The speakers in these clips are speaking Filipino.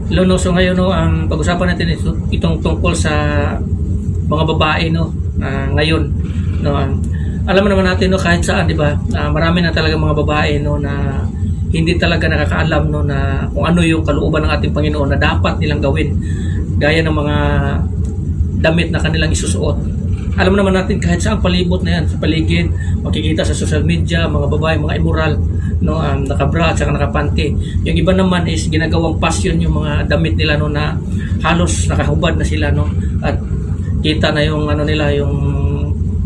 Hello, no, so ngayon no, ang pag-usapan natin itong tungkol sa mga babae no, ngayon no. Alam mo naman natin no, kahit saan, di ba? Marami na talaga mga babae no na hindi talaga nakakaalam no na kung ano yung kalooban ng ating Panginoon na dapat nilang gawin, gaya ng mga damit na kanilang isusuot. Alam naman natin kahit saan palibot na yan, sa paligid, makikita sa social media, mga babae, mga immoral, no, nakabra at saka nakapanty. Yung iba naman is ginagawang passion yung mga damit nila no na halos nakahubad na sila no at kita na yung ano nila, yung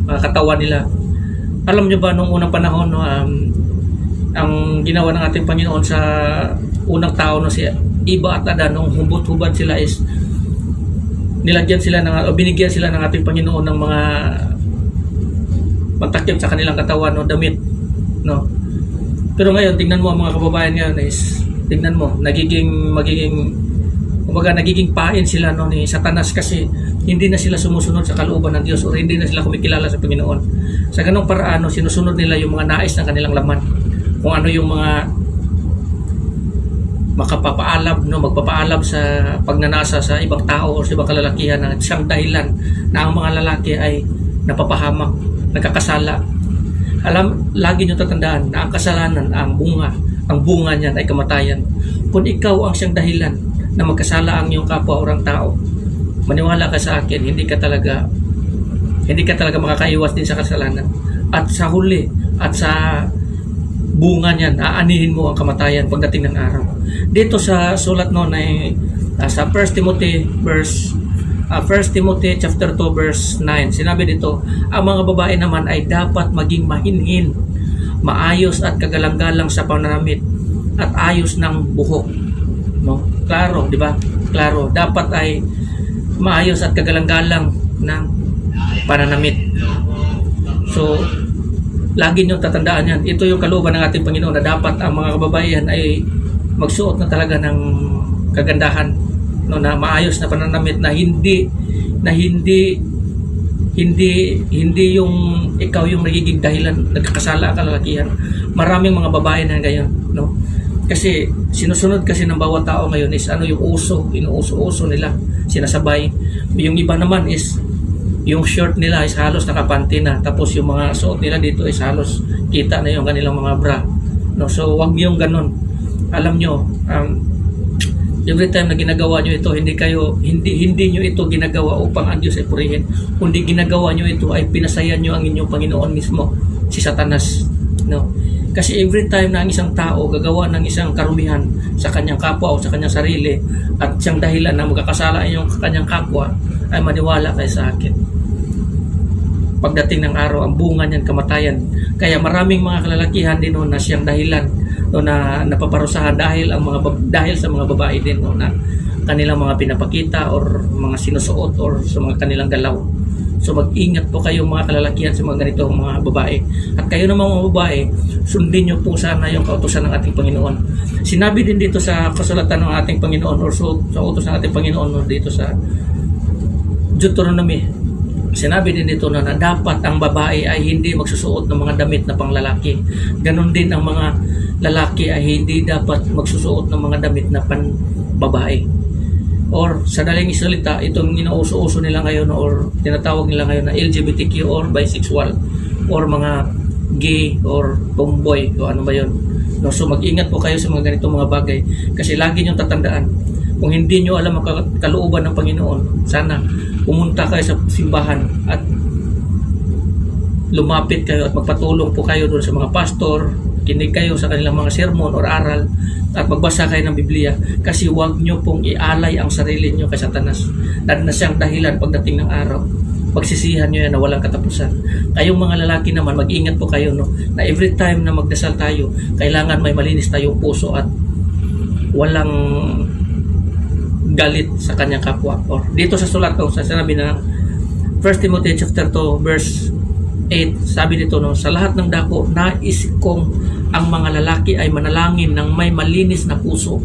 katawan nila. Alam niyo ba nung unang panahon no, ang ginawa ng ating Panginoon sa unang tao no, si Eva at Adan, nung hubot-hubad sila is nilagyan sila ng, o binigyan sila ng ating Panginoon ng mga pantakip sa kanilang katawan no, damit no. Pero ngayon tingnan mo ang mga kababayan ngayon is tingnan mo nagiging pain sila no ni Satanas kasi hindi na sila sumusunod sa kalooban ng Diyos o hindi na sila kumikilala sa Panginoon. Sa ganung paraan no, sinusunod nila yung mga nais ng kanilang laman, kung ano yung mga makapapaalab no, magpapaalab sa pagnanasa sa ibang tao o sa ibang kalalakihan na siyang dahilan na ang mga lalaki ay napapahamak, nagkakasala. Lagi nyo tatandaan na ang kasalanan, ang bunga niyan ay kamatayan. Kung ikaw ang siyang dahilan na magkasala ang iyong kapwa orang tao, maniwala ka sa akin, hindi ka talaga makakaiwas din sa kasalanan. At sa huli at sa bunga niyan, aanihin mo ang kamatayan pagdating ng araw. Dito sa sulat no na sa 1 Timothy chapter 2 verse 9, sinabi dito, ang mga babae naman ay dapat maging mahinhin, maayos at kagalang-galang sa pananamit at ayos ng buhok. No? Klaro, di ba? Klaro, dapat ay maayos at kagalang-galang ng pananamit. So, lagi nyo tatandaan yan. Ito yung kalooban ng ating Panginoon na dapat ang mga kababaihan ay magsuot na talaga ng kagandahan no, na maayos na pananamit na hindi yung ikaw yung nagiging dahilan nagkakasala ang kalalakihan. Maraming mga babae na ngayon no. Kasi sinusunod kasi ng bawat tao ngayon is ano yung inuuso nila, sinasabay. Yung iba naman is yung short nila is halos nakapanty na, tapos yung mga suot nila dito is halos kita na yung kanilang mga bra no. So wag yung ganun. Alam nyo, every time na ginagawa nyo ito, hindi nyo ito ginagawa upang ang Diyos ay purihin, kundi ginagawa nyo ito ay pinasayan nyo ang inyong Panginoon mismo, si Satanas no. Kasi every time na ang isang tao gagawa ng isang karumihan sa kanyang kapwa o sa kanyang sarili at siyang dahilan na magkakasala yung kanyang kapwa, ay maniwala kayo sa akin, pagdating ng araw ang bunga niyan kamatayan. Kaya maraming mga kalalakihan din no, na siyang dahilan no, na napaparusahan dahil sa mga babae din no, na kanilang mga pinapakita or mga sinusuot or sa mga kanilang galaw. So mag-ingat po kayo mga kalalakihan sa mga ganitong mga babae. At kayo naman mga babae, sundin nyo po sana yung kautusan ng ating Panginoon. Sinabi din dito sa kasulatan ng ating Panginoon or sa utos ng ating Panginoon no, dito sa Deuteronomy, sinabi din dito na dapat ang babae ay hindi magsusuot ng mga damit na panglalaki. Ganon din ang mga lalaki ay hindi dapat magsusuot ng mga damit na panbabae. Or sa daling isalita, itong inauso-uso nila ngayon or tinatawag nila ngayon na LGBTQ or bisexual or mga gay or tomboy o ano ba yun. No, so mag-ingat po kayo sa mga ganitong mga bagay kasi lagi nyo tatandaan, kung hindi nyo alam ang kalooban ng Panginoon, sana pumunta kayo sa simbahan at lumapit kayo at magpatulong po kayo doon sa mga pastor, kinig kayo sa kanilang mga sermon or aral at magbasa kayo ng Biblia, kasi huwag nyo pong ialay ang sarili nyo kay Satanas dahil na siyang dahilan pagdating ng araw. Pagsisihan nyo yan na walang katapusan. Kayong mga lalaki naman, mag-ingat po kayo no, na every time na magdasal tayo, kailangan may malinis tayong puso at walang galit sa kanyang kapwa. Or dito sa sulat ko, sa sinabi na 1 Timothy chapter 2 verse 8, sabi dito no, sa lahat ng dako nais kong ang mga lalaki ay manalangin ng may malinis na puso,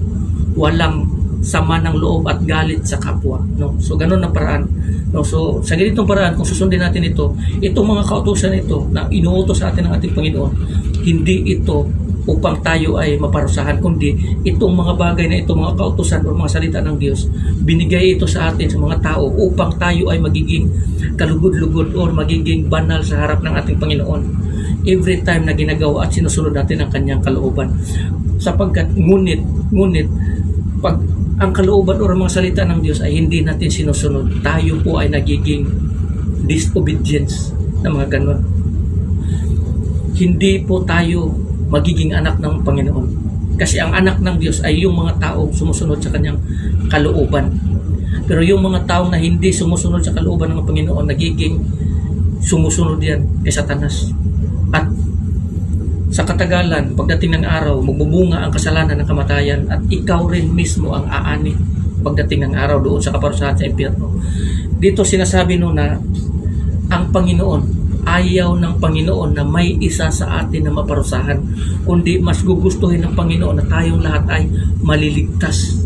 walang sama ng loob at galit sa kapwa no. So ganun ang paraan no. So sa ganitong paraan, kung susundin natin itong mga kautusan ito na inuutos sa atin ng ating Panginoon, hindi ito upang tayo ay maparusahan, kundi itong mga bagay na itong mga kautusan o mga salita ng Diyos, binigay ito sa atin sa mga tao upang tayo ay magiging kalugod-lugod o magiging banal sa harap ng ating Panginoon every time na ginagawa at sinusunod natin ang kanyang kalooban. Sapagkat ngunit pag ang kalooban o mga salita ng Diyos ay hindi natin sinusunod, tayo po ay nagiging disobedience na mga ganon. Hindi po tayo magiging anak ng Panginoon. Kasi ang anak ng Diyos ay yung mga taong sumusunod sa kanyang kalooban. Pero yung mga taong na hindi sumusunod sa kalooban ng Panginoon, nagiging sumusunod yan kay Satanas. At sa katagalan, pagdating ng araw, magbubunga ang kasalanan ng kamatayan at ikaw rin mismo ang aani pagdating ng araw doon sa kaparusahan sa impyerno. Dito sinasabi no na ang Panginoon, ayaw ng Panginoon na may isa sa atin na maparusahan, kundi mas gugustuhin ng Panginoon na tayong lahat ay maliligtas.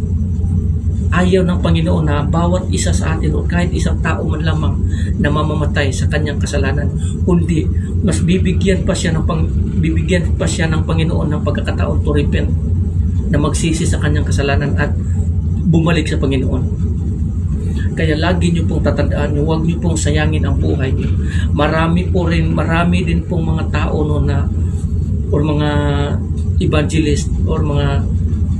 Ayaw ng Panginoon na bawat isa sa atin o kahit isang tao man lamang na mamamatay sa kanyang kasalanan, kundi mas bibigyan pa siya ng Panginoon ng pagkakataon to repent, na magsisi sa kanyang kasalanan at bumalik sa Panginoon. Kaya lagi niyo pong tatandaan, huwag niyo pong sayangin ang buhay niyo. Marami din pong mga tao no na or mga evangelist or mga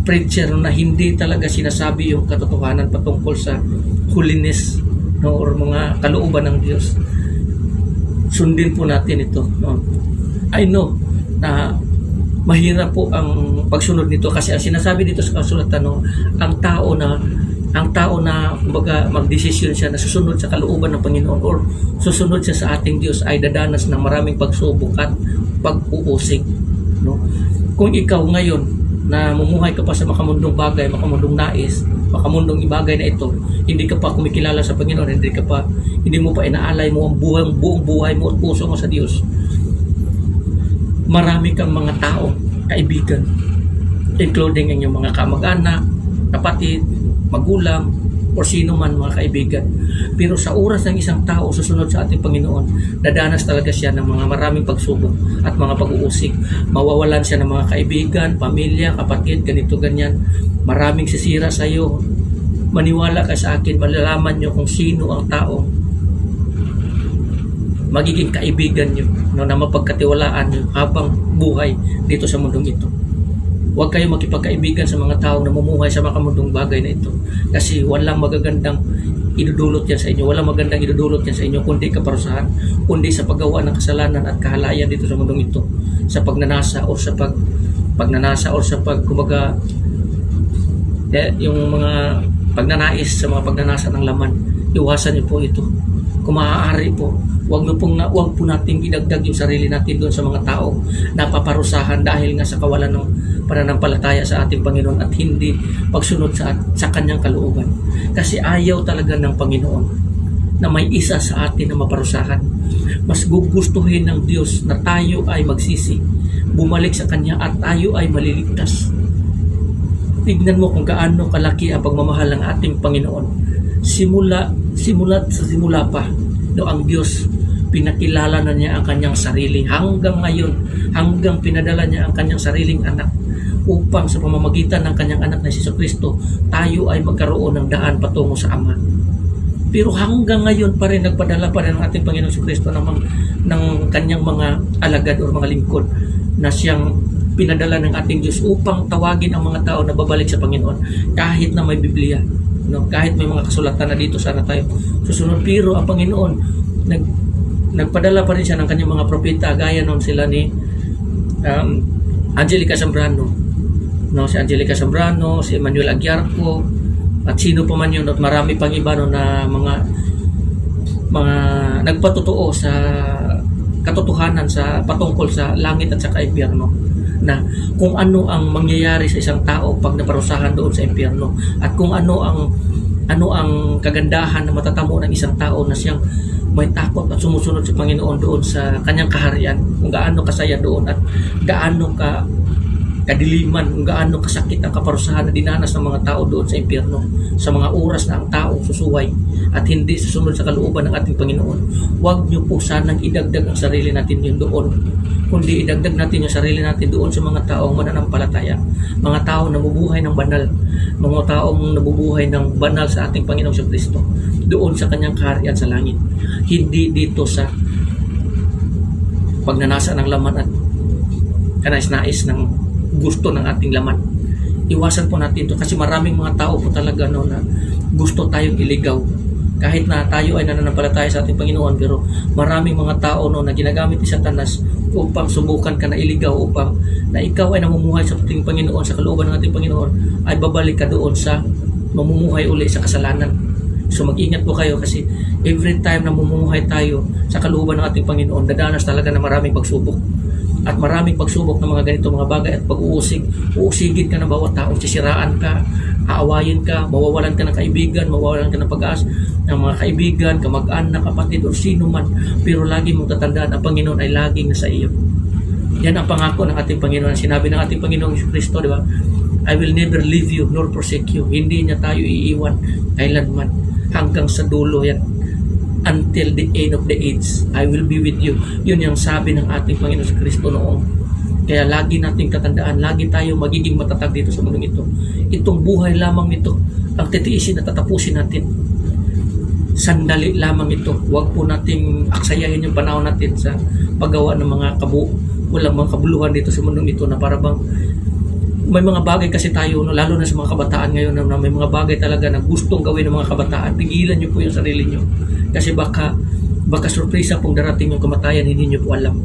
preacher na hindi talaga sinasabi yung katotohanan patungkol sa holiness no or mga kalooban ng Diyos. Sundin po natin ito, no. I know na mahirap po ang pagsunod nito kasi ang sinasabi dito sa kasulatan no, ang tao na kumbaga magdesisyon siya na susunod sa kalooban ng Panginoon or susunod siya sa ating Diyos ay dadanas ng maraming pagsubok at pag-uusig, no? Kung ikaw ngayon na mumuhay ka pa sa makamundong bagay, makamundong nais, makamundong bagay na ito, hindi ka pa kumikilala sa Panginoon, hindi mo pa inaalay mo ang buong buhay mo at puso mo sa Diyos, marami kang mga tao, kaibigan, including ang iyong mga kamag-anak, kapatid, magulang, o sino man mga kaibigan. Pero sa oras ng isang tao susunod sa ating Panginoon, dadanas talaga siya ng mga maraming pagsubok at mga pag-uusig. Mawawalan siya ng mga kaibigan, pamilya, kapatid, ganito, ganyan. Maraming sisira sa iyo. Maniwala ka sa akin, malalaman nyo kung sino ang taong magiging kaibigan nyo, no, na mapagkatiwalaan nyo habang buhay dito sa mundong ito. Huwag kayo makipagkaibigan sa mga taong namumuhay sa makamundong bagay na ito. Kasi walang magagandang idudulot yan sa inyo. Walang magandang idudulot yan sa inyo kundi kaparusahan, kundi sa paggawa ng kasalanan at kahalayan dito sa mundong ito. Sa pagnanasa o sa kumbaga yung mga pagnanais sa mga pagnanasa ng laman. Iwasan niyo po ito. Kung maaari po, wag po nating idagdag yung sarili natin doon sa mga tao na paparusahan dahil nga sa kawalan ng pananampalataya sa ating Panginoon at hindi pagsunod sa kanyang kalooban. Kasi ayaw talaga ng Panginoon na may isa sa atin na maparusahan. Mas gugustuhin ng Diyos na tayo ay magsisi, bumalik sa Kanya at tayo ay maliligtas. Tignan mo kung gaano kalaki ang pagmamahal ng ating Panginoon. Simula pa, no, ang Diyos pinakilala na niya ang kanyang sarili hanggang ngayon, hanggang pinadala niya ang kanyang sariling anak upang sa pamamagitan ng kanyang anak na si Jesucristo tayo ay magkaroon ng daan patungo sa Ama. Pero hanggang ngayon pa rin nagpadala pa rin ang ating Panginoon Jesucristo ng kanyang mga alagad o mga lingkod na siyang pinadala ng ating Diyos upang tawagin ang mga tao na babalik sa Panginoon kahit na may Biblia, no? Kahit may mga kasulatan na dito sana tayo susunod. Pero ang Panginoon nagpadala pa rin siya ng kanyang mga propeta gaya noon sila ni Angelica Zambrano, no, si Angelica Zambrano, si Emmanuel Aguiarco at sino pa man yun at marami pang iba no, na mga nagpatotoo sa katotohanan sa patungkol sa langit at sa impyerno, na kung ano ang mangyayari sa isang tao pag naparusahan doon sa impyerno at kung ano ang kagandahan na matatamo ng isang tao na siyang may takot at sumusunod sa Panginoon doon sa kanyang kaharian, kung gaano kasaya doon at gaano kadiliman, kung gaano kasakit ang kaparusahan na dinanas ng mga tao doon sa impyerno, sa mga oras na ang tao susuway at hindi susunod sa kalooban ng ating Panginoon. Huwag niyo po sanang idagdag ang sarili natin yun doon, kundi idagdag natin yung sarili natin doon sa mga taong mananampalataya, mga taong nabubuhay ng banal, mga taong nabubuhay ng banal sa ating Panginoong Kristo, doon sa kanyang kaharian sa langit, hindi dito sa pagnanasa ng laman at kanais-nais ng gusto ng ating laman. Iwasan po natin ito kasi maraming mga tao po talaga no, na gusto tayong iligaw. Kahit na tayo ay nananampalataya sa ating Panginoon, pero maraming mga tao no, na ginagamit ni Satanas upang subukan ka na iligaw, upang na ikaw ay namumuhay sa ating Panginoon, sa kalooban ng ating Panginoon, ay babalik ka doon sa mamumuhay uli sa kasalanan. So mag-ingat po kayo kasi every time na mamumuhay tayo sa kalooban ng ating Panginoon, dadanas talaga na maraming pagsubok. At maraming pagsubok ng mga ganito mga bagay at uusigin ka ng bawat tao, sisiraan ka, aawayin ka, mawawalan ka ng kaibigan, mawawalan ka ng pag-aas ng mga kaibigan, kamag-anak, kapatid o sino man, pero lagi mong tatandaan ang Panginoon ay laging nasa iyo. Yan ang pangako ng ating Panginoon. Sinabi ng ating Panginoong Kristo, di ba? I will never leave you nor forsake you. Hindi niya tayo iiwan kailanman hanggang sa dulo yan. Until the end of the age, I will be with you. Yun yung sabi ng ating Panginoon Kristo noong. Kaya lagi nating tatandaan, lagi tayo magiging matatag dito sa mundong ito. Itong buhay lamang nito, ang titiisin at tatapusin natin. Sandali lamang ito. Huwag po nating aksayahin yung panahon natin sa paggawa ng mga walang mga kabuluhan dito sa mundong ito na para bang may mga bagay kasi tayo, no, lalo na sa mga kabataan ngayon na may mga bagay talaga na gustong gawin ng mga kabataan. Pigilan nyo po yung sarili nyo. Kasi baka surpresa pong darating yung kamatayan, hindi nyo po alam.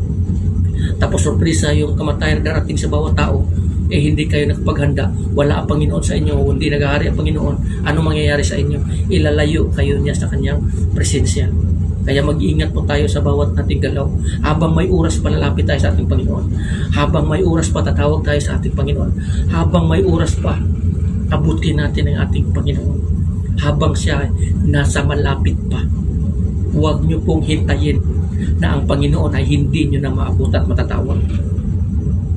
Tapos surpresa yung kamatayan na darating sa bawat tao, hindi kayo nakapaghanda. Wala ang Panginoon sa inyo, hindi naghahari ang Panginoon. Ano mangyayari sa inyo? Ilalayo kayo niya sa kanyang presensya. Kaya mag-iingat po tayo sa bawat nating galaw. Habang may oras pa lalapit tayo sa ating Panginoon. Habang may oras pa tatawag tayo sa ating Panginoon. Habang may oras pa, abutin natin ang ating Panginoon. Habang siya nasa malapit pa. Huwag niyo pong hintayin na ang Panginoon ay hindi niyo na maabot at matatawag.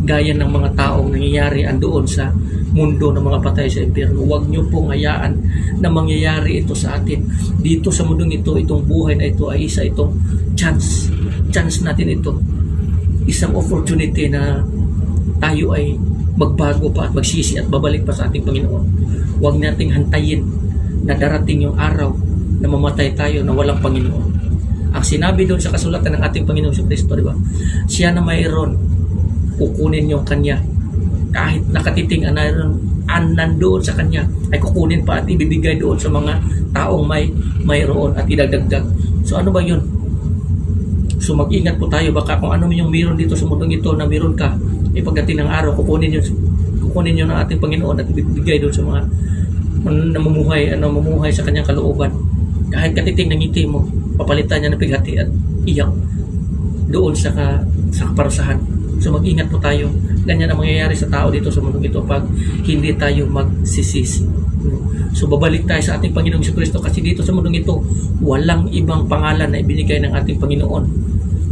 Gaya ng mga taong nangyayari andoon sa mundo ng mga patay sa impyerno. Huwag niyo pong hayaan na mangyayari ito sa atin. Dito sa mundong ito, itong buhay na ito ay itong chance. Chance natin ito. Isang opportunity na tayo ay magbago pa at magsisi at babalik pa sa ating Panginoon. Huwag nating hantayin na darating yung araw na mamatay tayo na walang Panginoon. Ang sinabi doon sa kasulatan ng ating Panginoong Kristo, di ba? Siya na mayroon, kukunin yung kanya. Kahit nakatiting ang nandoon sa kanya, ay kukunin pa at ibibigay doon sa mga taong mayroon at idagdagdag. So ano ba yun? So mag-ingat po tayo, baka kung ano yung meron dito sa mundong ito na meron ka, pagdating ng araw, kukunin yun ng ating Panginoon at ibibigay doon sa mga namumuhay sa kanyang kalooban. Kahit katiting ng ngiti mo, papalitan niya ng pighati at iyak doon sa kaparusahan. So mag-ingat po tayo. Ganyan ang mangyayari sa tao dito sa mundong ito pag hindi tayo magsisisi. So babalik tayo sa ating Panginoong Kristo kasi dito sa mundong ito walang ibang pangalan na ibinigay ng ating Panginoon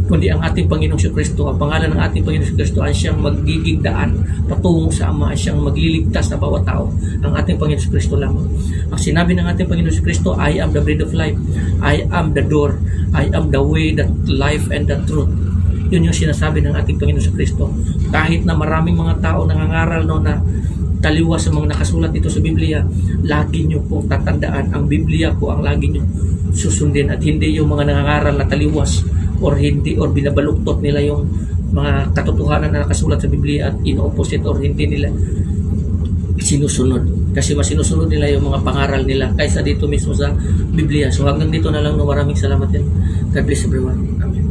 kundi ang ating Panginoong Kristo. Ang pangalan ng ating Panginoong Kristo ay siyang magiging daan patungo sa Ama, ay siyang magliligtas na bawat tao. Ang ating Panginoong Kristo lamang. Ang sinabi ng ating Panginoong Kristo, I am the bread of life, I am the door, I am the way, the life, and the truth. Yun yung sinasabi ng ating Panginoon Kristo. Kahit na maraming mga tao nangangaral na taliwas sa mga nakasulat dito sa Biblia, lagi nyo pong tatandaan, ang Biblia po ang lagi nyo susundin at hindi yung mga nangangaral na taliwas or binabaluktot nila yung mga katotohanan na nakasulat sa Biblia at ino-opposite or hindi nila sinusunod. Kasi mas sinusunod nila yung mga pangaral nila kaysa dito mismo sa Biblia. So hanggang dito na lang. Maraming salamat yan. God bless everyone. Amen.